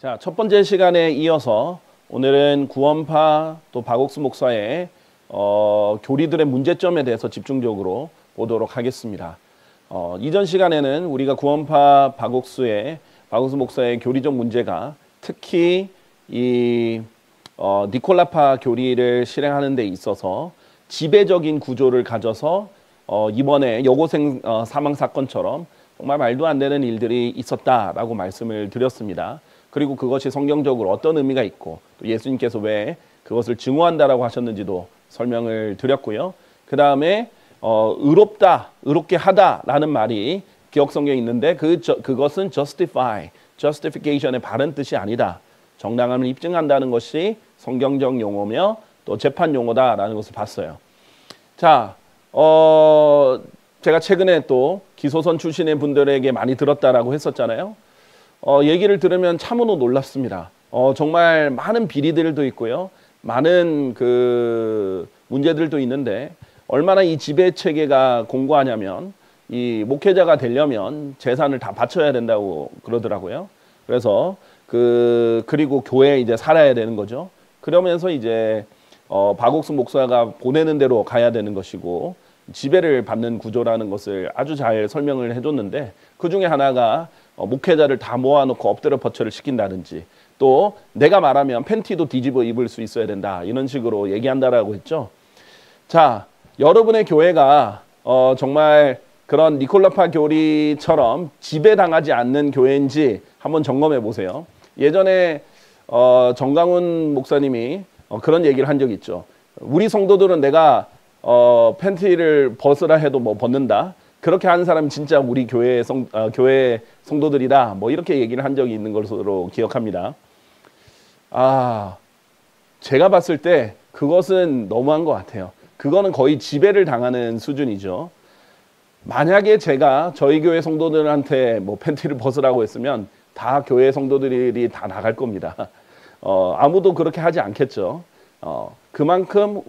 자, 첫 번째 시간에 이어서 오늘은 구원파 또 박옥수 목사의 교리들의 문제점에 대해서 집중적으로 보도록 하겠습니다. 이전 시간에는 우리가 구원파 박옥수 목사의 교리적 문제가 특히 이 니콜라파 교리를 실행하는 데 있어서 지배적인 구조를 가져서 이번에 여고생 사망 사건처럼 정말 말도 안 되는 일들이 있었다라고 말씀을 드렸습니다. 그리고 그것이 성경적으로 어떤 의미가 있고 또 예수님께서 왜 그것을 증오한다라고 하셨는지도 설명을 드렸고요. 그 다음에 의롭게 하다라는 말이 기억성경에 있는데 그것은 justification의 바른 뜻이 아니다. 정당함을 입증한다는 것이 성경적 용어며 또 재판 용어다라는 것을 봤어요. 자, 제가 최근에 또 기소선 출신의 분들에게 많이 들었다라고 했었잖아요. 얘기를 들으면 참으로 놀랍습니다. 정말 많은 비리들도 있고요. 많은 그 문제들도 있는데 얼마나 이 지배 체계가 공고하냐면 이 목회자가 되려면 재산을 다 바쳐야 된다고 그러더라고요. 그래서 그리고 교회에 이제 살아야 되는 거죠. 그러면서 이제 박옥수 목사가 보내는 대로 가야 되는 것이고 지배를 받는 구조라는 것을 아주 잘 설명을 해줬는데 그 중에 하나가 목회자를 다 모아놓고 엎드려 퍼쳐를 시킨다든지 또 내가 말하면 팬티도 뒤집어 입을 수 있어야 된다 이런 식으로 얘기한다라고 했죠. 자, 여러분의 교회가 정말 그런 니콜라파 교리처럼 지배당하지 않는 교회인지 한번 점검해 보세요. 예전에 정강훈 목사님이 그런 얘기를 한 적이 있죠. 우리 성도들은 내가 팬티를 벗으라 해도 뭐 벗는다. 그렇게 하는 사람은 진짜 우리 교회 성도들이다. 뭐 이렇게 얘기를 한 적이 있는 것으로 기억합니다. 제가 봤을 때 그것은 너무한 것 같아요. 그거는 거의 지배를 당하는 수준이죠. 만약에 제가 저희 교회 성도들한테 뭐 팬티를 벗으라고 했으면 다 교회 성도들이 다 나갈 겁니다. 아무도 그렇게 하지 않겠죠. 그만큼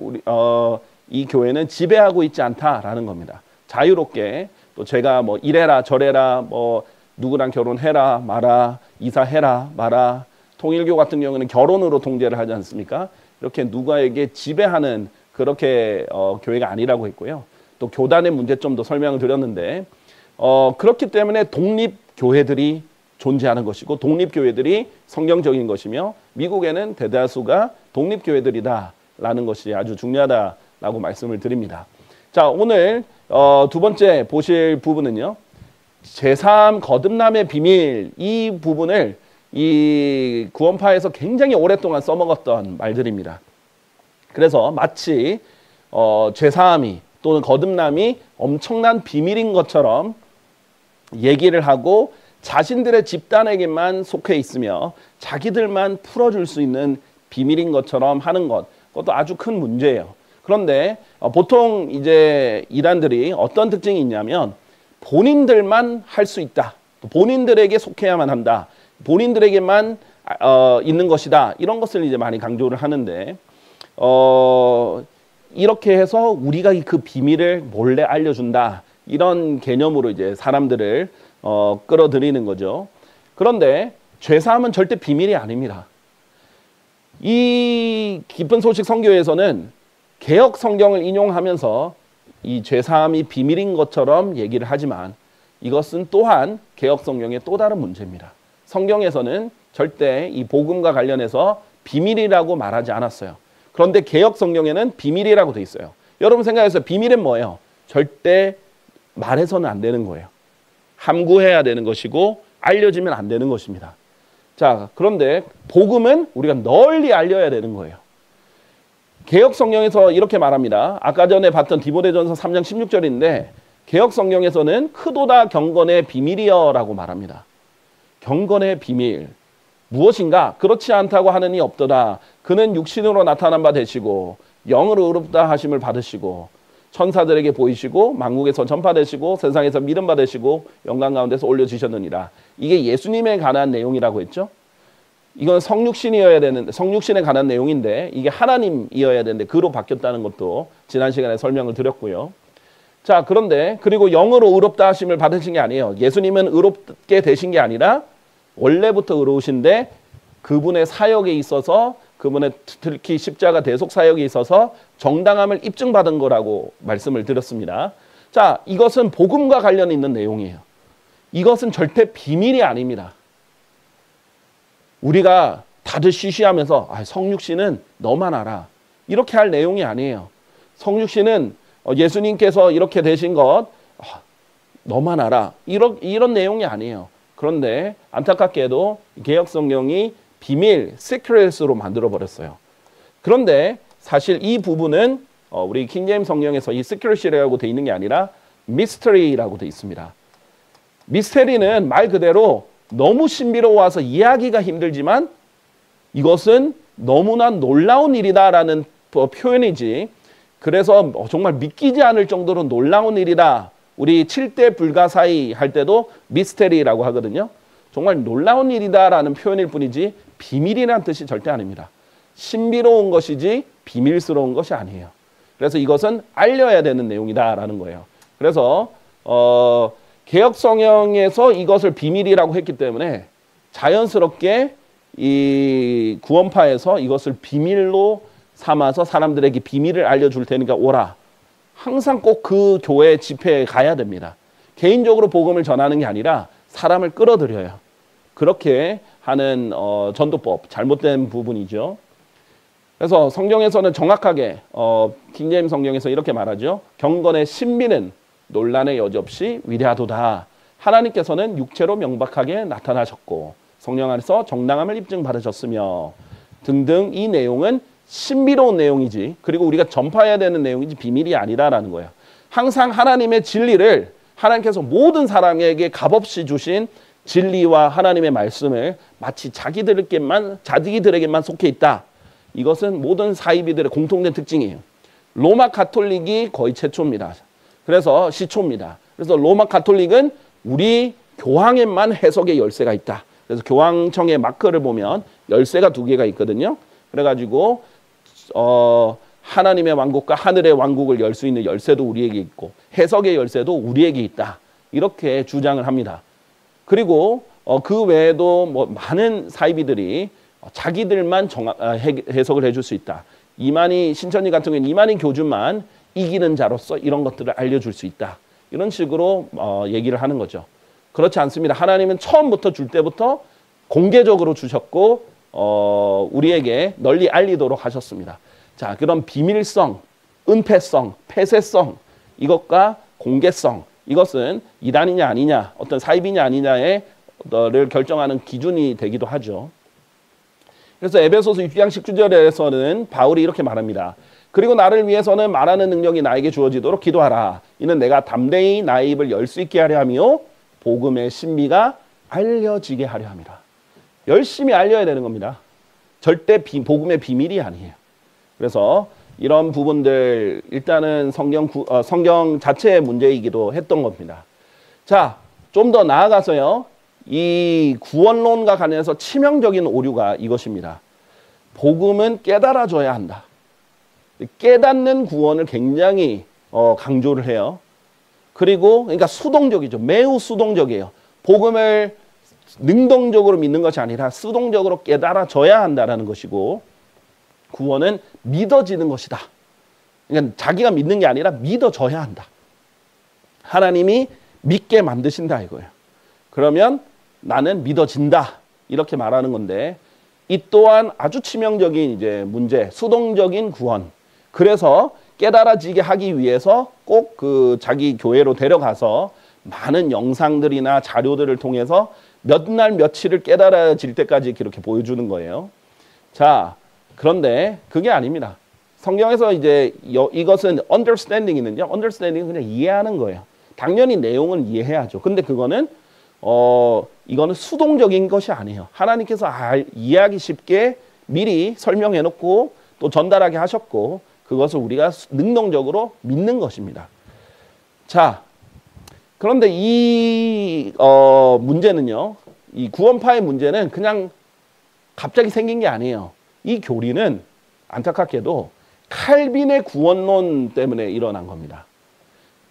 이 교회는 지배하고 있지 않다라는 겁니다. 자유롭게 또 제가 뭐 이래라 저래라 뭐 누구랑 결혼해라 마라 이사해라 마라 통일교 같은 경우는 결혼으로 통제를 하지 않습니까? 이렇게 누구에게 지배하는 그렇게 교회가 아니라고 했고요. 또 교단의 문제점도 설명을 드렸는데 그렇기 때문에 독립교회들이 존재하는 것이고 독립교회들이 성경적인 것이며 미국에는 대다수가 독립교회들이다라는 것이 아주 중요하다라고 말씀을 드립니다. 자, 오늘 두 번째 보실 부분은요. 제3 거듭남의 비밀 이 부분을 이 구원파에서 굉장히 오랫동안 써먹었던 말들입니다. 그래서 마치 제3이 또는 거듭남이 엄청난 비밀인 것처럼 얘기를 하고 자신들의 집단에게만 속해 있으며 자기들만 풀어줄 수 있는 비밀인 것처럼 하는 것, 그것도 아주 큰 문제예요. 그런데 보통 이제 이단들이 어떤 특징이 있냐면 본인들만 할 수 있다. 본인들에게 속해야만 한다. 본인들에게만 있는 것이다. 이런 것을 이제 많이 강조를 하는데 이렇게 해서 우리가 그 비밀을 몰래 알려준다. 이런 개념으로 이제 사람들을 끌어들이는 거죠. 그런데 죄사함은 절대 비밀이 아닙니다. 이 깊은 소식 선교에서는 개역 성경을 인용하면서 이 죄사함이 비밀인 것처럼 얘기를 하지만 이것은 또한 개역 성경의 또 다른 문제입니다. 성경에서는 절대 이 복음과 관련해서 비밀이라고 말하지 않았어요. 그런데 개역 성경에는 비밀이라고 돼 있어요. 여러분 생각해서 비밀은 뭐예요? 절대 말해서는 안 되는 거예요. 함구해야 되는 것이고 알려지면 안 되는 것입니다. 자, 그런데 복음은 우리가 널리 알려야 되는 거예요. 개역 성경에서 이렇게 말합니다. 아까 전에 봤던 디모데전서 3장 16절인데 개역 성경에서는 크도다 경건의 비밀이여라고 말합니다. 경건의 비밀 무엇인가? 그렇지 않다고 하느니 없도다. 그는 육신으로 나타난 바 되시고 영으로 의롭다 하심을 받으시고 천사들에게 보이시고 만국에서 전파되시고 세상에서 믿음 받으시고 영광 가운데서 올려주셨느니라. 이게 예수님에 관한 내용이라고 했죠. 이건 성육신이어야 되는데 성육신에 관한 내용인데 이게 하나님이어야 되는데 그로 바뀌었다는 것도 지난 시간에 설명을 드렸고요. 자, 그런데 그리고 영으로 의롭다 하심을 받으신 게 아니에요. 예수님은 의롭게 되신 게 아니라 원래부터 의로우신데 그분의 사역에 있어서 그분의 특히 십자가 대속 사역에 있어서 정당함을 입증받은 거라고 말씀을 드렸습니다. 자, 이것은 복음과 관련 있는 내용이에요. 이것은 절대 비밀이 아닙니다. 우리가 다들 쉬쉬하면서 성육신은 너만 알아. 이렇게 할 내용이 아니에요. 성육신은 예수님께서 이렇게 되신 것 너만 알아. 이런 내용이 아니에요. 그런데 안타깝게도 개역성경이 비밀, 시크릿으로 만들어버렸어요. 그런데 사실 이 부분은 우리 킹제임스 성경에서 이 시크릿이라고 돼 있는 게 아니라 미스터리라고 돼 있습니다. 미스터리는 말 그대로 너무 신비로워서 이해하기가 힘들지만 이것은 너무나 놀라운 일이다라는 표현이지, 그래서 정말 믿기지 않을 정도로 놀라운 일이다. 우리 7대 불가사의 할 때도 미스테리라고 하거든요. 정말 놀라운 일이다라는 표현일 뿐이지 비밀이라는 뜻이 절대 아닙니다. 신비로운 것이지 비밀스러운 것이 아니에요. 그래서 이것은 알려야 되는 내용이다라는 거예요. 그래서 개역성경에서 이것을 비밀이라고 했기 때문에 자연스럽게 이 구원파에서 이것을 비밀로 삼아서 사람들에게 비밀을 알려줄 테니까 오라. 항상 꼭 그 교회 집회에 가야 됩니다. 개인적으로 복음을 전하는 게 아니라 사람을 끌어들여요. 그렇게 하는 전도법, 잘못된 부분이죠. 그래서 성경에서는 정확하게 킹제임스 성경에서 이렇게 말하죠. 경건의 신비는 논란의 여지 없이 위대하도다. 하나님께서는 육체로 명백하게 나타나셨고 성령 안에서 정당함을 입증받으셨으며 등등. 이 내용은 신비로운 내용이지, 그리고 우리가 전파해야 되는 내용이지 비밀이 아니다라는 거예요. 항상 하나님의 진리를, 하나님께서 모든 사람에게 값없이 주신 진리와 하나님의 말씀을 마치 자기들에게만 속해 있다. 이것은 모든 사이비들의 공통된 특징이에요. 로마 가톨릭이 거의 최초입니다. 그래서 시초입니다. 그래서 로마 가톨릭은 우리 교황에만 해석의 열쇠가 있다. 그래서 교황청의 마크를 보면 열쇠가 2개가 있거든요. 그래가지고 하나님의 왕국과 하늘의 왕국을 열 수 있는 열쇠도 우리에게 있고 해석의 열쇠도 우리에게 있다. 이렇게 주장을 합니다. 그리고 그 외에도 많은 사이비들이 자기들만 해석을 해줄 수 있다. 이만희 신천지 같은 경우는 이만희 교주만 이기는 자로서 이런 것들을 알려줄 수 있다. 이런 식으로 얘기를 하는 거죠. 그렇지 않습니다. 하나님은 처음부터 줄 때부터 공개적으로 주셨고 우리에게 널리 알리도록 하셨습니다. 자, 그럼 비밀성, 은폐성, 폐쇄성, 이것과 공개성, 이것은 이단이냐 아니냐, 어떤 사입이냐 아니냐를 결정하는 기준이 되기도 하죠. 그래서 에베소서 6장 19절에서는 바울이 이렇게 말합니다. 그리고 나를 위해서는 말하는 능력이 나에게 주어지도록 기도하라. 이는 내가 담대히 나의 입을 열 수 있게 하려 하며 복음의 신비가 알려지게 하려 함이라. 열심히 알려야 되는 겁니다. 절대 복음의 비밀이 아니에요. 그래서 이런 부분들 일단은 성경 자체의 문제이기도 했던 겁니다. 자, 좀 더 나아가서요. 이 구원론과 관련해서 치명적인 오류가 이것입니다. 복음은 깨달아져야 한다. 깨닫는 구원을 굉장히 강조를 해요. 그리고 그러니까 수동적이죠. 매우 수동적이에요. 복음을 능동적으로 믿는 것이 아니라 수동적으로 깨달아져야 한다는 것이고, 구원은 믿어지는 것이다. 그러니까 자기가 믿는 게 아니라 믿어져야 한다. 하나님이 믿게 만드신다 이거예요. 그러면 나는 믿어진다 이렇게 말하는 건데, 이 또한 아주 치명적인 이제 문제, 수동적인 구원. 그래서 깨달아지게 하기 위해서 꼭 그 자기 교회로 데려가서 많은 영상들이나 자료들을 통해서 몇 날 며칠을 깨달아질 때까지 이렇게 보여주는 거예요. 자, 그런데 그게 아닙니다. 성경에서 이제 이것은 understanding이 있는데, understanding은 그냥 이해하는 거예요. 당연히 내용은 이해해야죠. 근데 그거는 이거는 수동적인 것이 아니에요. 하나님께서 이해하기 쉽게 미리 설명해 놓고 또 전달하게 하셨고, 그것을 우리가 능동적으로 믿는 것입니다. 자, 그런데 이 문제는요, 이 구원파의 문제는 그냥 갑자기 생긴 게 아니에요. 이 교리는 안타깝게도 칼빈의 구원론 때문에 일어난 겁니다.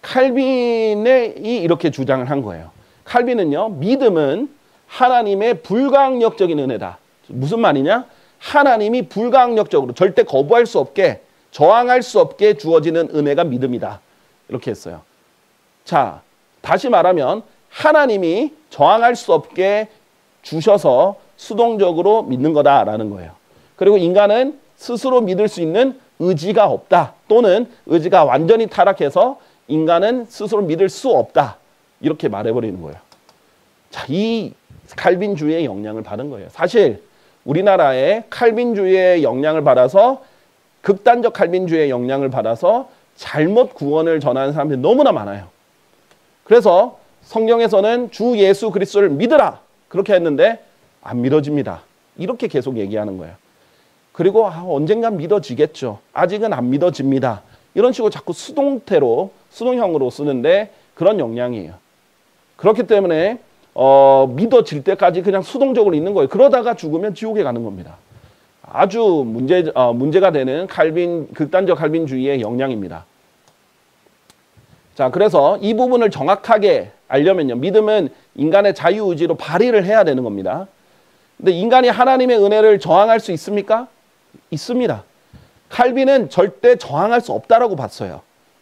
칼빈이 이렇게 주장을 한 거예요. 칼빈은요, 믿음은 하나님의 불가항력적인 은혜다. 무슨 말이냐? 하나님이 불가항력적으로 절대 거부할 수 없게, 저항할 수 없게 주어지는 은혜가 믿음이다. 이렇게 했어요. 자, 다시 말하면 하나님이 저항할 수 없게 주셔서 수동적으로 믿는 거다라는 거예요. 그리고 인간은 스스로 믿을 수 있는 의지가 없다. 또는 의지가 완전히 타락해서 인간은 스스로 믿을 수 없다. 이렇게 말해버리는 거예요. 자, 이 칼빈주의의 영향을 받은 거예요. 사실 우리나라에 칼빈주의의 영향을 받아서, 극단적 칼빈주의의 영향을 받아서 잘못 구원을 전하는 사람들이 너무나 많아요. 그래서 성경에서는 주 예수 그리스도를 믿으라 그렇게 했는데 안 믿어집니다. 이렇게 계속 얘기하는 거예요. 그리고 언젠간 믿어지겠죠. 아직은 안 믿어집니다. 이런 식으로 자꾸 수동태로, 수동형으로 쓰는데 그런 영향이에요. 그렇기 때문에 믿어질 때까지 그냥 수동적으로 있는 거예요. 그러다가 죽으면 지옥에 가는 겁니다. 아주 문제가 되는 극단적 칼빈주의의 영향입니다. 자, 그래서 이 부분을 정확하게 알려면요, 믿음은 인간의 자유의지로 발휘를 해야 되는 겁니다. 근데 인간이 하나님의 은혜를 저항할 수 있습니까? 있습니다. 칼빈은 절대 저항할 수 없다라고 봤어요.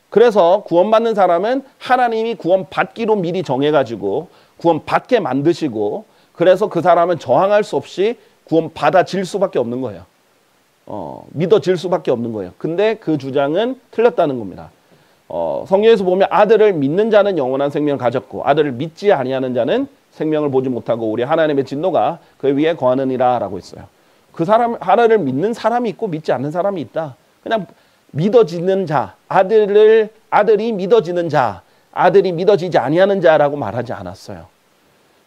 그래서 구원받는 사람은 하나님이 구원받기로 미리 정해가지고 구원받게 만드시고, 그래서 그 사람은 저항할 수 없이 구원받아질 수밖에 없는 거예요. 믿어질 수밖에 없는 거예요. 근데 그 주장은 틀렸다는 겁니다. 성경에서 보면 아들을 믿는 자는 영원한 생명을 가졌고 아들을 믿지 아니하는 자는 생명을 보지 못하고 우리 하나님의 진노가 그 위에 거하느니라 라고 했어요. 그 사람, 하나님을 믿는 사람이 있고 믿지 않는 사람이 있다. 그냥 믿어지는 자, 아들이 믿어지는 자, 아들이 믿어지지 아니하는 자라고 말하지 않았어요.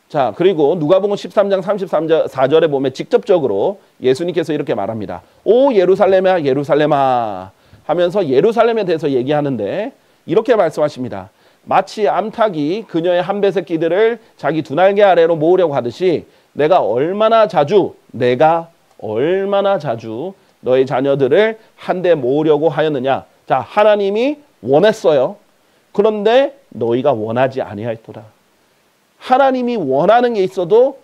자, 그리고 누가복음 13장 34절에 보면 직접적으로 예수님께서 이렇게 말합니다. 오 예루살렘아 예루살렘아 하면서 예루살렘에 대해서 얘기하는데 이렇게 말씀하십니다. 마치 암탉이 그녀의 한 배 새끼들을 자기 두 날개 아래로 모으려고 하듯이 내가 얼마나 자주 너의 자녀들을 한데 모으려고 하였느냐. 자, 하나님이 원했어요. 그런데 너희가 원하지 아니하였도다. 하나님이 원하는 게 있어도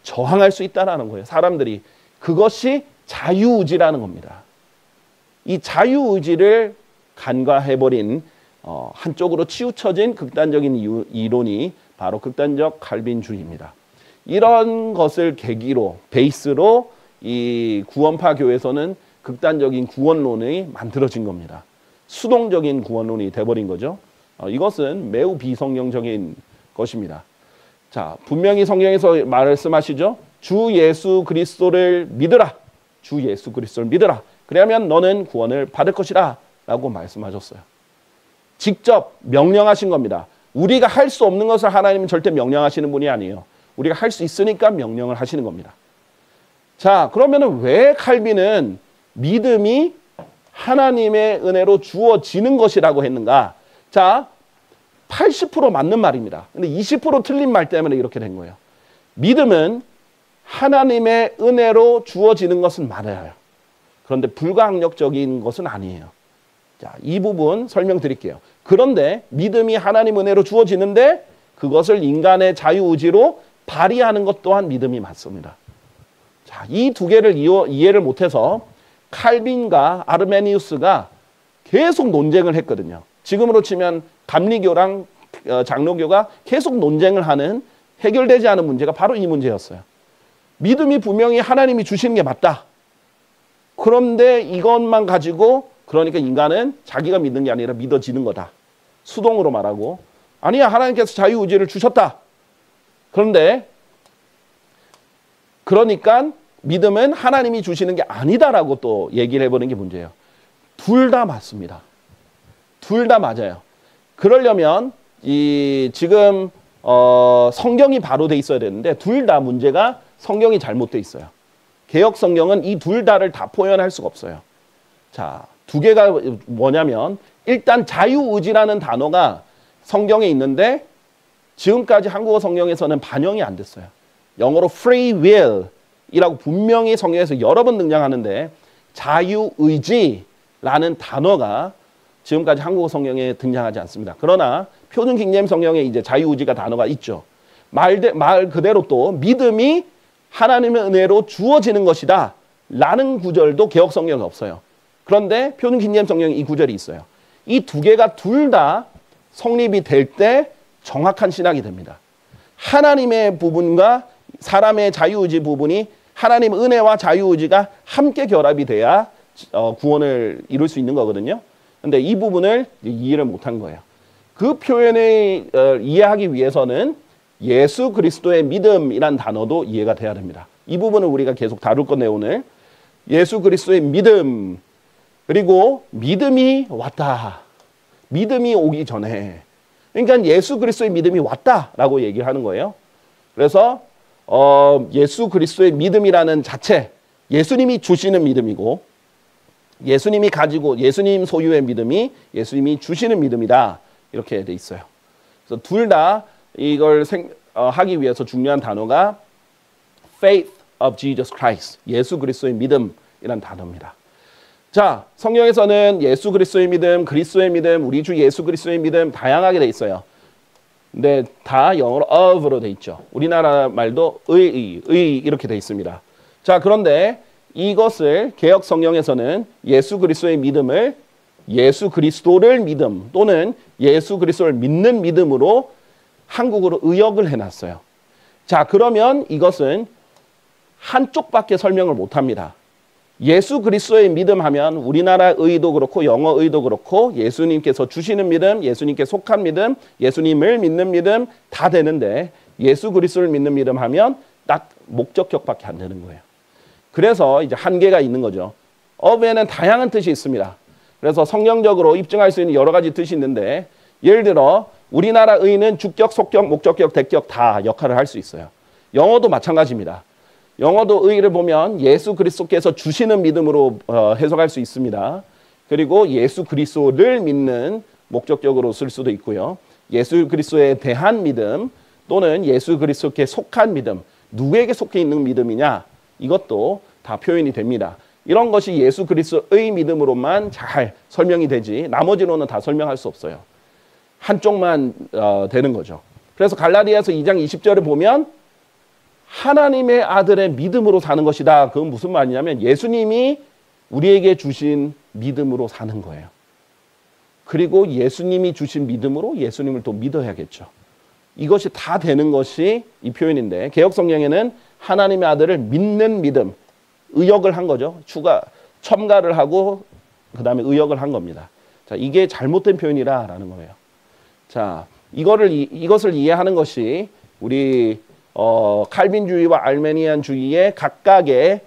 저항할 수 있다는 거예요. 사람들이. 그것이 자유의지라는 겁니다. 이 자유의지를 간과해버린 한쪽으로 치우쳐진 극단적인 이론이 바로 극단적 칼빈주의입니다. 이런 것을 계기로, 베이스로 이 구원파 교회에서는 극단적인 구원론이 만들어진 겁니다. 수동적인 구원론이 돼버린 거죠. 이것은 매우 비성경적인 것입니다. 자, 분명히 성경에서 말씀하시죠. 주 예수 그리스도를 믿으라. 주 예수 그리스도를 믿으라. 그러면 너는 구원을 받을 것이라 라고 말씀하셨어요. 직접 명령하신 겁니다. 우리가 할 수 없는 것을 하나님은 절대 명령하시는 분이 아니에요. 우리가 할 수 있으니까 명령을 하시는 겁니다. 자, 그러면 왜 칼빈은 믿음이 하나님의 은혜로 주어지는 것이라고 했는가? 자, 80% 맞는 말입니다. 근데 20% 틀린 말 때문에 이렇게 된 거예요. 믿음은 하나님의 은혜로 주어지는 것은 맞아요. 그런데 불가항력적인 것은 아니에요. 자, 이 부분 설명드릴게요. 그런데 믿음이 하나님 은혜로 주어지는데 그것을 인간의 자유의지로 발휘하는 것 또한 믿음이 맞습니다. 자, 이 두 개를 이해를 못해서 칼빈과 아르메니우스가 계속 논쟁을 했거든요. 지금으로 치면 감리교랑 장로교가 계속 논쟁을 하는, 해결되지 않은 문제가 바로 이 문제였어요. 믿음이 분명히 하나님이 주시는 게 맞다. 그런데 이것만 가지고, 그러니까 인간은 자기가 믿는 게 아니라 믿어지는 거다. 수동으로 말하고, 아니야, 하나님께서 자유의지를 주셨다. 그러니까 믿음은 하나님이 주시는 게 아니다라고 또 얘기를 해보는 게 문제예요. 둘 다 맞습니다. 둘 다 맞아요. 그러려면 지금 성경이 바로 돼 있어야 되는데 둘 다 문제가 성경이 잘못돼 있어요. 개역 성경은 이 둘 다를 다 포함할 수가 없어요. 자, 두 개가 뭐냐면 일단 자유의지라는 단어가 성경에 있는데 지금까지 한국어 성경에서는 반영이 안 됐어요. 영어로 free will 이라고 분명히 성경에서 여러 번 등장하는데 자유의지라는 단어가 지금까지 한국어 성경에 등장하지 않습니다. 그러나 표준 킹제임스 성경에 이제 자유의지가 단어가 있죠. 말 그대로 또 믿음이 하나님의 은혜로 주어지는 것이다 라는 구절도 개역 성경에 없어요. 그런데 표준긴jem 성경에 이 구절이 있어요. 이 두 개가 둘 다 성립이 될 때 정확한 신학이 됩니다. 하나님의 부분과 사람의 자유의지 부분이 하나님 은혜와 자유의지가 함께 결합이 돼야 구원을 이룰 수 있는 거거든요. 근데 이 부분을 이해를 못한 거예요. 그 표현을 이해하기 위해서는 예수 그리스도의 믿음이란 단어도 이해가 돼야 됩니다. 이 부분을 우리가 계속 다룰 건데 오늘 예수 그리스도의 믿음 그리고 믿음이 왔다. 믿음이 오기 전에 그러니까 예수 그리스도의 믿음이 왔다라고 얘기를 하는 거예요. 그래서 예수 그리스도의 믿음이라는 자체 예수님이 주시는 믿음이고 예수님이 가지고 예수님 소유의 믿음이 예수님이 주시는 믿음이다. 이렇게 돼 있어요. 그래서 둘 다 이걸 하기 위해서 중요한 단어가 faith of Jesus Christ. 예수 그리스도의 믿음이란 단어입니다. 자, 성경에서는 예수 그리스도의 믿음, 그리스도의 믿음, 우리 주 예수 그리스도의 믿음 다양하게 돼 있어요. 근데 다 영어로 of로 돼 있죠. 우리나라 말도 의 이렇게 돼 있습니다. 자, 그런데 이것을 개역 성경에서는 예수 그리스도의 믿음을 예수 그리스도를 믿음 또는 예수 그리스도를 믿는 믿음으로 한국어로 의역을 해놨어요. 자, 그러면 이것은 한쪽밖에 설명을 못합니다. 예수 그리스도의 믿음 하면 우리나라 의도 그렇고 영어 의도 그렇고 예수님께서 주시는 믿음, 예수님께 속한 믿음, 예수님을 믿는 믿음 다 되는데 예수 그리스도를 믿는 믿음 하면 딱 목적격밖에 안 되는 거예요. 그래서 이제 한계가 있는 거죠. of에는 다양한 뜻이 있습니다. 그래서 성경적으로 입증할 수 있는 여러 가지 뜻이 있는데 예를 들어 우리나라 의는 주격, 속격, 목적격, 대격 다 역할을 할 수 있어요. 영어도 마찬가지입니다. 영어도 의를 보면 예수 그리스도께서 주시는 믿음으로 해석할 수 있습니다. 그리고 예수 그리스도를 믿는 목적격으로 쓸 수도 있고요. 예수 그리스도에 대한 믿음 또는 예수 그리스도께 속한 믿음, 누구에게 속해 있는 믿음이냐 이것도 다 표현이 됩니다. 이런 것이 예수 그리스도의 믿음으로만 잘 설명이 되지 나머지로는 다 설명할 수 없어요. 한쪽만 되는 거죠. 그래서 갈라디아서 2장 20절을 보면 하나님의 아들의 믿음으로 사는 것이다. 그건 무슨 말이냐면 예수님이 우리에게 주신 믿음으로 사는 거예요. 그리고 예수님이 주신 믿음으로 예수님을 또 믿어야겠죠. 이것이 다 되는 것이 이 표현인데 개역 성경에는 하나님의 아들을 믿는 믿음, 의역을 한 거죠. 첨가를 하고 그 다음에 의역을 한 겁니다. 자, 이게 잘못된 표현이라는 거예요. 자, 이것을 이해하는 것이 우리 칼빈주의와 알메니안주의의 각각의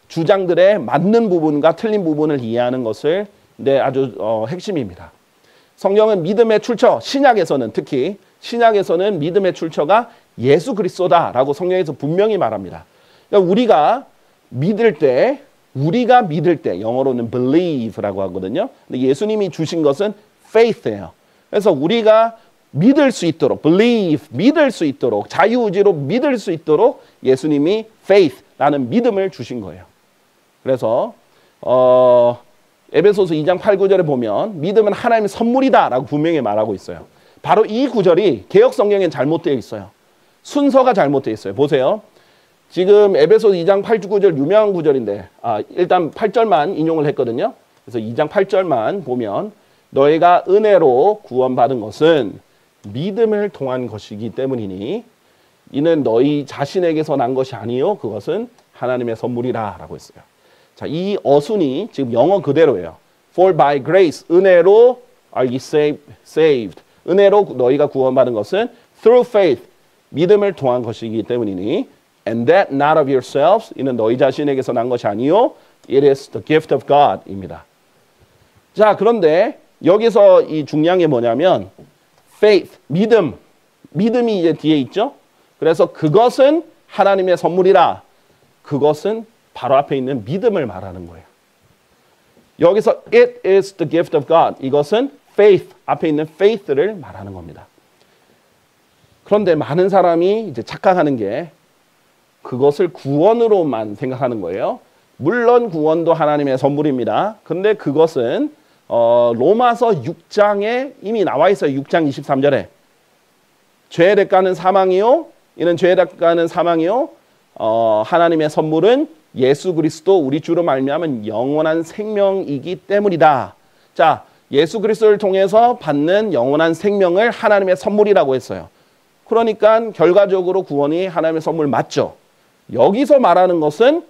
주장들의 맞는 부분과 틀린 부분을 이해하는 것을 아주 핵심입니다. 성경은 믿음의 출처, 신약에서는 특히 신약에서는 믿음의 출처가 예수 그리스도다라고 성경에서 분명히 말합니다. 그러니까 우리가 믿을 때 영어로는 believe라고 하거든요. 근데 예수님이 주신 것은 faith예요. 그래서 우리가 믿을 수 있도록 believe, 믿을 수 있도록 자유의지로 믿을 수 있도록 예수님이 faith라는 믿음을 주신 거예요. 그래서 에베소서 2장 8, 9절에 보면 믿음은 하나님의 선물이다라고 분명히 말하고 있어요. 바로 이 구절이 개역 성경엔 잘못되어 있어요. 순서가 잘못되어 있어요. 보세요. 지금 에베소서 2장 8, 9절 유명한 구절인데 일단 8절만 인용을 했거든요. 그래서 2장 8절만 보면 너희가 은혜로 구원받은 것은 믿음을 통한 것이기 때문이니 이는 너희 자신에게서 난 것이 아니요 그것은 하나님의 선물이라 라고 했어요. 자, 이 어순이 지금 영어 그대로예요. For by grace, 은혜로 are ye saved. 은혜로 너희가 구원받은 것은 through faith, 믿음을 통한 것이기 때문이니 and that not of yourselves, 이는 너희 자신에게서 난 것이 아니요 it is the gift of God 입니다. 자, 그런데 여기서 이 중요한 게 뭐냐면 faith, 믿음이 이제 뒤에 있죠. 그래서 그것은 하나님의 선물이라. 그것은 바로 앞에 있는 믿음을 말하는 거예요. 여기서 it is the gift of God. 이것은 faith, 앞에 있는 faith를 말하는 겁니다. 그런데 많은 사람이 이제 착각하는 게 그것을 구원으로만 생각하는 거예요. 물론 구원도 하나님의 선물입니다. 근데 그것은 로마서 6장에 이미 나와 있어요. 6장 23절에. 죄의 대가는 사망이요 이는 죄에 닥하는 사망이요 하나님의 선물은 예수 그리스도 우리 주로 말미암은 영원한 생명이기 때문이다. 자, 예수 그리스도를 통해서 받는 영원한 생명을 하나님의 선물이라고 했어요. 그러니까 결과적으로 구원이 하나님의 선물 맞죠. 여기서 말하는 것은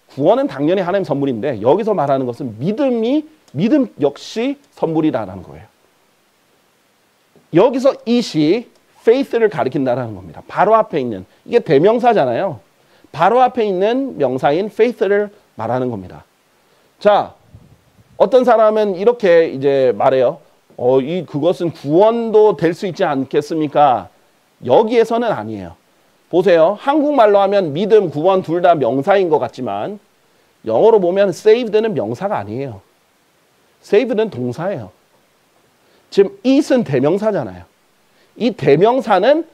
구원은 당연히 하나님의 선물인데 여기서 말하는 것은 믿음 역시 선물이라는 거예요. 여기서 it이 faith를 가리킨다는 겁니다. 바로 앞에 있는, 이게 대명사잖아요. 바로 앞에 있는 명사인 faith를 말하는 겁니다. 자, 어떤 사람은 이렇게 이제 말해요. 그것은 구원도 될 수 있지 않겠습니까? 여기에서는 아니에요. 보세요. 한국말로 하면 믿음, 구원 둘 다 명사인 것 같지만 영어로 보면 saved는 명사가 아니에요. saved는 동사예요. 지금 it은 대명사잖아요. 이 대명사는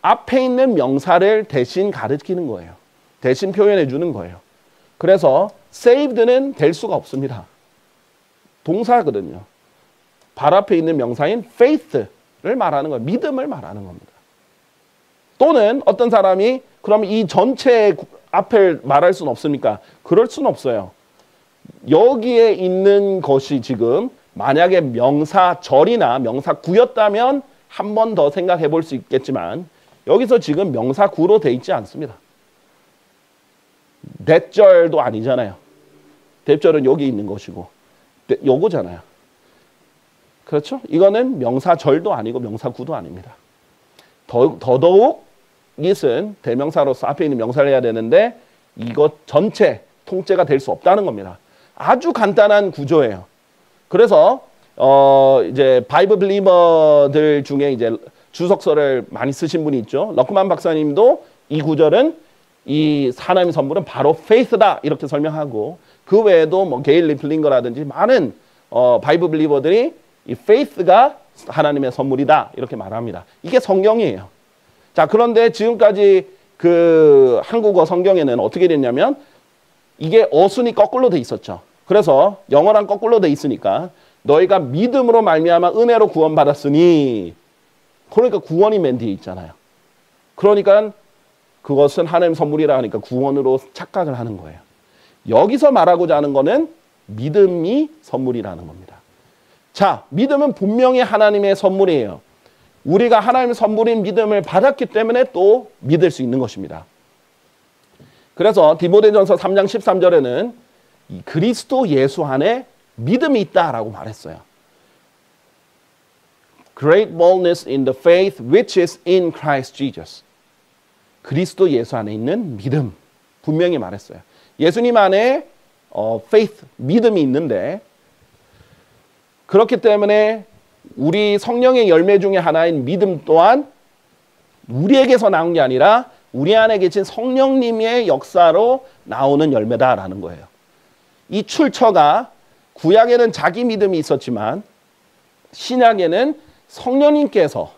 앞에 있는 명사를 대신 가리키는 거예요. 대신 표현해 주는 거예요. 그래서 saved는 될 수가 없습니다. 동사거든요. 발 앞에 있는 명사인 faith를 말하는 거예요. 믿음을 말하는 겁니다. 또는 어떤 사람이 그럼 이 전체 앞을 말할 수는 없습니까? 그럴 수는 없어요. 여기에 있는 것이 지금 만약에 명사절이나 명사구였다면 한 번 더 생각해 볼 수 있겠지만 여기서 지금 명사구로 돼 있지 않습니다. 대절도 아니잖아요. 대절은 여기 있는 것이고 요거잖아요. 그렇죠? 이거는 명사절도 아니고 명사구도 아닙니다. 더더욱 it은 대명사로서 앞에 있는 명사를 해야 되는데 이것 전체 통째가 될 수 없다는 겁니다. 아주 간단한 구조예요. 그래서 이제 바이블 빌리버들 중에 이제 주석서를 많이 쓰신 분이 있죠. 러크만 박사님도 이 구절은 이 하나님의 선물은 바로 faith다 이렇게 설명하고 그 외에도 뭐 게일 리플링거라든지 많은 바이블 빌리버들이 이 faith가 하나님의 선물이다 이렇게 말합니다. 이게 성경이에요. 자, 그런데 지금까지 그 한국어 성경에는 어떻게 됐냐면 이게 어순이 거꾸로 돼 있었죠. 그래서 영어랑 거꾸로 돼 있으니까 너희가 믿음으로 말미암아 은혜로 구원받았으니 그러니까 구원이 맨 뒤에 있잖아요. 그러니까 그것은 하나님의 선물이라 하니까 구원으로 착각을 하는 거예요. 여기서 말하고자 하는 거는 믿음이 선물이라는 겁니다. 자, 믿음은 분명히 하나님의 선물이에요. 우리가 하나님의 선물인 믿음을 받았기 때문에 또 믿을 수 있는 것입니다. 그래서 디모데전서 3장 13절에는 그리스도 예수 안에 믿음이 있다라고 말했어요. Great boldness in the faith which is in Christ Jesus. 그리스도 예수 안에 있는 믿음. 분명히 말했어요. 예수님 안에 faith, 믿음이 있는데 그렇기 때문에 우리 성령의 열매 중에 하나인 믿음 또한 우리에게서 나온 게 아니라 우리 안에 계신 성령님의 역사로 나오는 열매다라는 거예요. 이 출처가 구약에는 자기 믿음이 있었지만 신약에는 성령님께서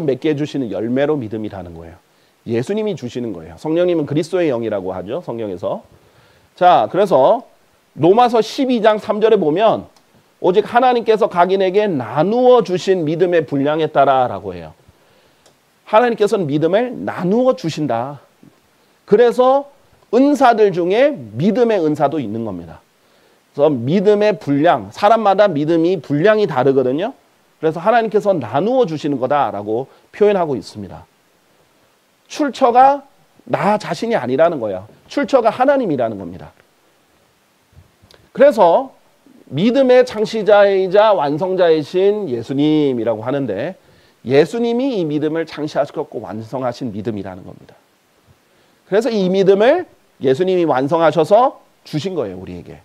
맺게 해주시는 열매로 믿음이라는 거예요. 예수님이 주시는 거예요. 성령님은 그리스도의 영이라고 하죠. 성경에서. 자, 그래서 로마서 12장 3절에 보면 오직 하나님께서 각인에게 나누어 주신 믿음의 분량에 따라라고 해요. 하나님께서는 믿음을 나누어 주신다. 그래서 은사들 중에 믿음의 은사도 있는 겁니다. 그래서 믿음의 분량, 사람마다 믿음이 분량이 다르거든요. 그래서 하나님께서 나누어 주시는 거다라고 표현하고 있습니다. 출처가 나 자신이 아니라는 거예요. 출처가 하나님이라는 겁니다. 그래서 믿음의 창시자이자 완성자이신 예수님이라고 하는데 예수님이 이 믿음을 창시하셨고 완성하신 믿음이라는 겁니다. 그래서 이 믿음을 예수님이 완성하셔서 주신 거예요, 우리에게.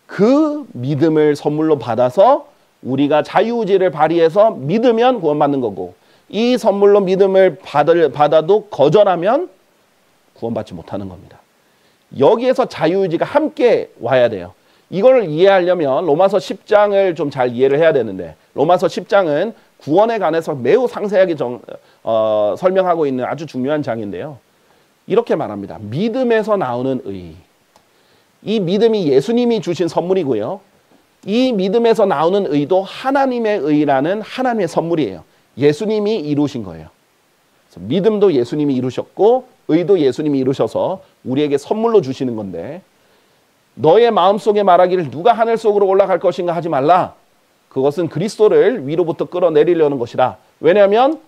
그 믿음을 선물로 받아서 우리가 자유의지를 발휘해서 믿으면 구원받는 거고 이 선물로 믿음을 받아도 거절하면 구원받지 못하는 겁니다. 여기에서 자유의지가 함께 와야 돼요. 이걸 이해하려면 로마서 10장을 좀 잘 이해를 해야 되는데 로마서 10장은 구원에 관해서 매우 상세하게 설명하고 있는 아주 중요한 장인데요. 이렇게 말합니다. 믿음에서 나오는 의. 이 믿음이 예수님이 주신 선물이고요. 이 믿음에서 나오는 의도 하나님의 의라는 하나님의 선물이에요. 예수님이 이루신 거예요. 그래서 믿음도 예수님이 이루셨고 의도 예수님이 이루셔서 우리에게 선물로 주시는 건데, 너의 마음속에 말하기를 누가 하늘 속으로 올라갈 것인가 하지 말라. 그것은 그리스도를 위로부터 끌어내리려는 것이라. 왜냐하면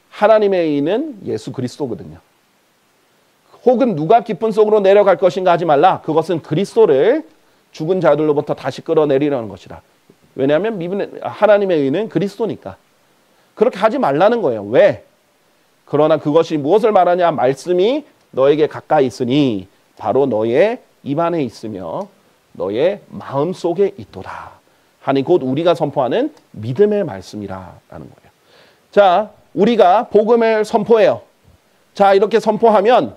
하나님의 의는 예수 그리스도거든요. 혹은 누가 깊은 속으로 내려갈 것인가 하지 말라. 그것은 그리스도를 죽은 자들로부터 다시 끌어내리려는 것이라. 왜냐하면 하나님의 의는 그리스도니까. 그렇게 하지 말라는 거예요. 왜? 그러나 그것이 무엇을 말하냐? 말씀이 너에게 가까이 있으니 바로 너의 입 안에 있으며 너의 마음 속에 있도다 하니 곧 우리가 선포하는 믿음의 말씀이라는 거예요. 자, 우리가 복음을 선포해요. 자, 이렇게 선포하면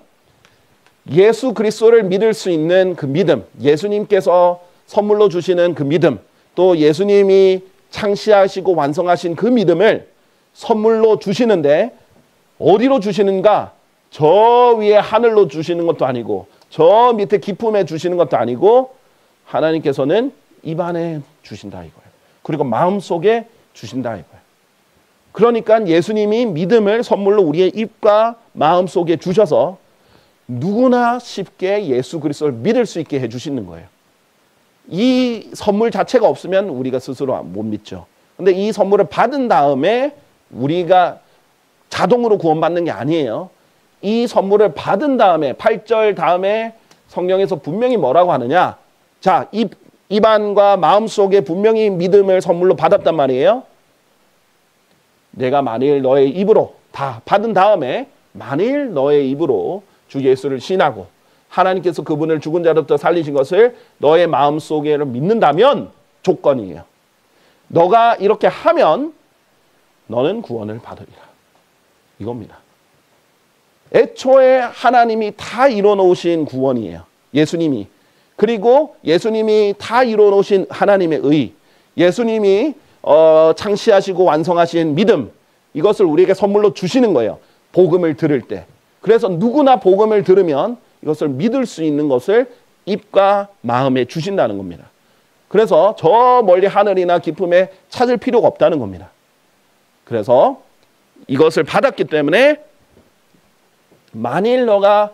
예수 그리스도를 믿을 수 있는 그 믿음, 예수님께서 선물로 주시는 그 믿음, 또 예수님이 창시하시고 완성하신 그 믿음을 선물로 주시는데, 어디로 주시는가? 저 위에 하늘로 주시는 것도 아니고 저 밑에 깊음에 주시는 것도 아니고 하나님께서는 입 안에 주신다 이거예요. 그리고 마음속에 주신다 이거예요. 그러니까 예수님이 믿음을 선물로 우리의 입과 마음속에 주셔서 누구나 쉽게 예수 그리스도를 믿을 수 있게 해주시는 거예요. 이 선물 자체가 없으면 우리가 스스로 못 믿죠. 근데 이 선물을 받은 다음에 우리가 자동으로 구원받는 게 아니에요. 이 선물을 받은 다음에 8절 다음에 성경에서 분명히 뭐라고 하느냐. 자, 입 안과 마음속에 분명히 믿음을 선물로 받았단 말이에요. 내가 만일 너의 입으로 다 받은 다음에 만일 너의 입으로 주 예수를 신하고 하나님께서 그분을 죽은 자로부터 살리신 것을 너의 마음속에 믿는다면 조건이에요. 너가 이렇게 하면 너는 구원을 받으리라. 이겁니다. 애초에 하나님이 다 이뤄놓으신 구원이에요. 예수님이. 그리고 예수님이 다 이뤄놓으신 하나님의 의, 예수님이 창시하시고 완성하신 믿음, 이것을 우리에게 선물로 주시는 거예요. 복음을 들을 때. 그래서 누구나 복음을 들으면 이것을 믿을 수 있는 것을 입과 마음에 주신다는 겁니다. 그래서 저 멀리 하늘이나 깊음에 찾을 필요가 없다는 겁니다. 그래서 이것을 받았기 때문에 만일 너가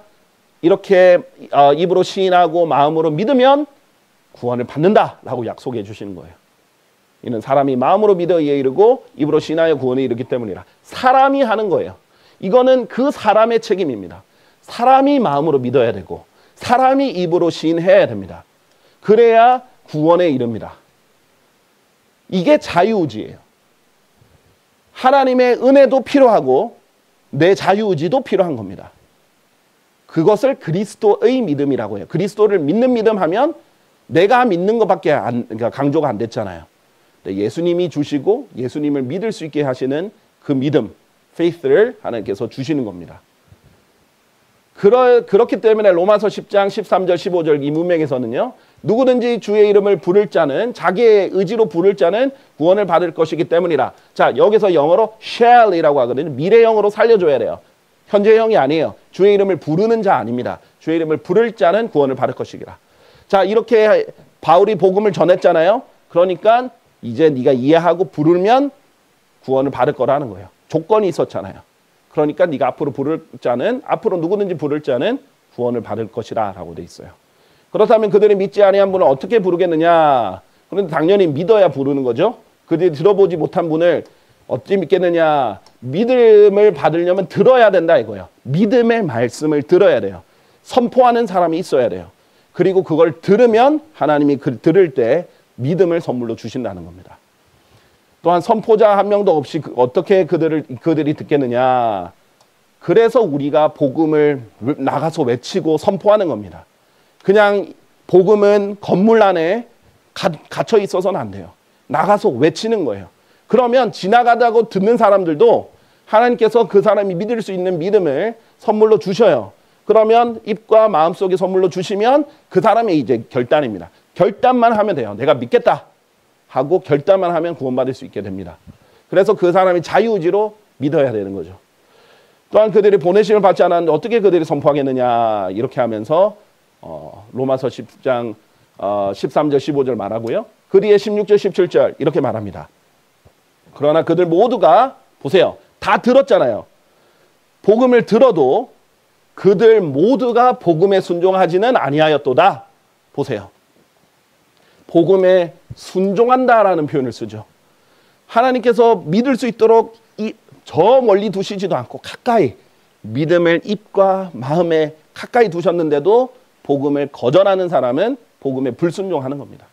이렇게 입으로 시인하고 마음으로 믿으면 구원을 받는다라고 약속해 주시는 거예요. 이는 사람이 마음으로 믿어 이에 이르고 입으로 시인하여 구원에 이르기 때문이라. 사람이 하는 거예요. 이거는 그 사람의 책임입니다. 사람이 마음으로 믿어야 되고 사람이 입으로 시인해야 됩니다. 그래야 구원에 이릅니다. 이게 자유의지예요. 하나님의 은혜도 필요하고 내 자유의지도 필요한 겁니다. 그것을 그리스도의 믿음이라고 해요. 그리스도를 믿는 믿음 하면 내가 믿는 것밖에 그러니까 강조가 안 됐잖아요. 예수님이 주시고 예수님을 믿을 수 있게 하시는 그 믿음, faith를 하나님께서 주시는 겁니다. 그렇기 때문에 로마서 10장 13절 15절 이 문맥에서는요. 누구든지 주의 이름을 부를 자는 자기의 의지로 부를 자는 구원을 받을 것이기 때문이라. 자, 여기서 영어로 shall이라고 하거든요. 미래형으로 살려줘야 돼요. 현재형이 아니에요. 주의 이름을 부르는 자 아닙니다. 주의 이름을 부를 자는 구원을 받을 것이기라. 자, 이렇게 바울이 복음을 전했잖아요. 그러니까 이제 네가 이해하고 부르면 구원을 받을 거라는 거예요. 조건이 있었잖아요. 그러니까 네가 앞으로 누구든지 부를 자는 구원을 받을 것이라 라고 돼 있어요. 그렇다면 그들이 믿지 아니한 분을 어떻게 부르겠느냐? 그런데 당연히 믿어야 부르는 거죠. 그들이 들어보지 못한 분을 어찌 믿겠느냐? 믿음을 받으려면 들어야 된다 이거예요. 믿음의 말씀을 들어야 돼요. 선포하는 사람이 있어야 돼요. 그리고 그걸 들으면 하나님이 들을 때 믿음을 선물로 주신다는 겁니다. 또한 선포자 한 명도 없이 어떻게 그들이 듣겠느냐? 그래서 우리가 복음을 나가서 외치고 선포하는 겁니다. 그냥 복음은 건물 안에 갇혀 있어서는 안 돼요. 나가서 외치는 거예요. 그러면 지나가다고 듣는 사람들도 하나님께서 그 사람이 믿을 수 있는 믿음을 선물로 주셔요. 그러면 입과 마음속에 선물로 주시면 그 사람의 이제 결단입니다. 결단만 하면 돼요. 내가 믿겠다 하고 결단만 하면 구원받을 수 있게 됩니다. 그래서 그 사람이 자유의지로 믿어야 되는 거죠. 또한 그들이 보내심을 받지 않았는데 어떻게 그들이 선포하겠느냐 이렇게 하면서 로마서 10장 13절 15절 말하고요. 그 뒤에 16절 17절 이렇게 말합니다. 그러나 그들 모두가 보세요. 다 들었잖아요. 복음을 들어도 그들 모두가 복음에 순종하지는 아니하였도다. 보세요. 복음에 순종한다라는 표현을 쓰죠. 하나님께서 믿을 수 있도록 저 멀리 두시지도 않고 가까이 믿음을 입과 마음에 가까이 두셨는데도 복음을 거절하는 사람은 복음에 불순종하는 겁니다.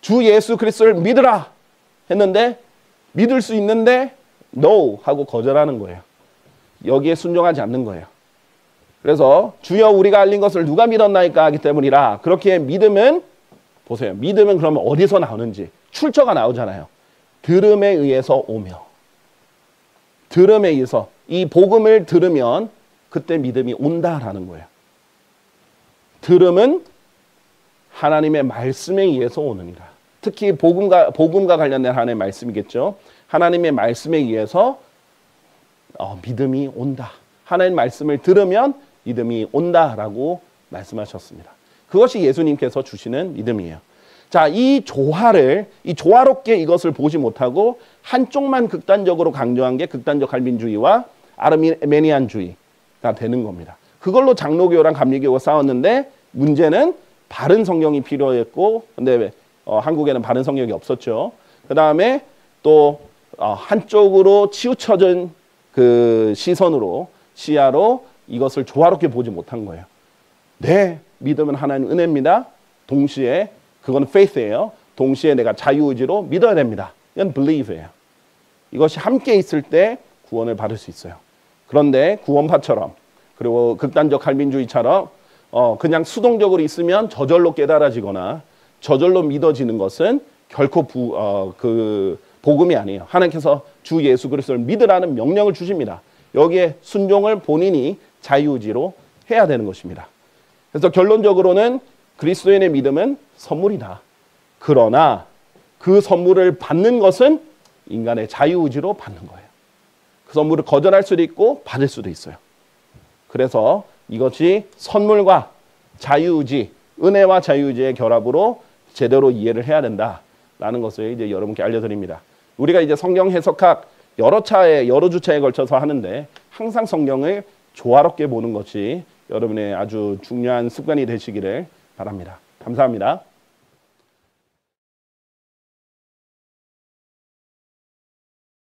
주 예수 그리스도를 믿으라 했는데 믿을 수 있는데 no 하고 거절하는 거예요. 여기에 순종하지 않는 거예요. 그래서 주여 우리가 알린 것을 누가 믿었나이까 하기 때문이라. 그렇게 믿음은 보세요. 믿음은 그러면 어디서 나오는지 출처가 나오잖아요. 들음에 의해서 오며. 들음에 의해서 이 복음을 들으면 그때 믿음이 온다라는 거예요. 들음은 하나님의 말씀에 의해서 오느니라. 특히 복음과 관련된 하나님의 말씀이겠죠. 하나님의 말씀에 의해서 믿음이 온다. 하나님의 말씀을 들으면 믿음이 온다라고 말씀하셨습니다. 그것이 예수님께서 주시는 믿음이에요. 자, 이 조화롭게 이것을 보지 못하고 한쪽만 극단적으로 강조한 게 극단적 칼빈주의와 아르미니안주의가 되는 겁니다. 그걸로 장로교랑 감리교가 싸웠는데 문제는 바른 성경이 필요했고, 근데 한국에는 바른 성경이 없었죠. 그 다음에 또 한쪽으로 치우쳐진 그 시야로 이것을 조화롭게 보지 못한 거예요. 네, 믿음은 하나님 은혜입니다. 동시에 그건 faith예요. 동시에 내가 자유의지로 믿어야 됩니다. 이건 believe예요. 이것이 함께 있을 때 구원을 받을 수 있어요. 그런데 구원파처럼 그리고 극단적 칼빈주의처럼 그냥 수동적으로 있으면 저절로 깨달아지거나 저절로 믿어지는 것은 결코 복음이 아니에요. 하나님께서 주 예수 그리스도를 믿으라는 명령을 주십니다. 여기에 순종을 본인이 자유의지로 해야 되는 것입니다. 그래서 결론적으로는 그리스도인의 믿음은 선물이다. 그러나 그 선물을 받는 것은 인간의 자유의지로 받는 거예요. 그 선물을 거절할 수도 있고 받을 수도 있어요. 그래서 이것이 선물과 자유의지, 은혜와 자유의지의 결합으로 제대로 이해를 해야 된다라는 것을 이제 여러분께 알려드립니다. 우리가 이제 성경 해석학 여러 주차에 걸쳐서 하는데 항상 성경을 조화롭게 보는 것이 여러분의 아주 중요한 습관이 되시기를 바랍니다. 감사합니다.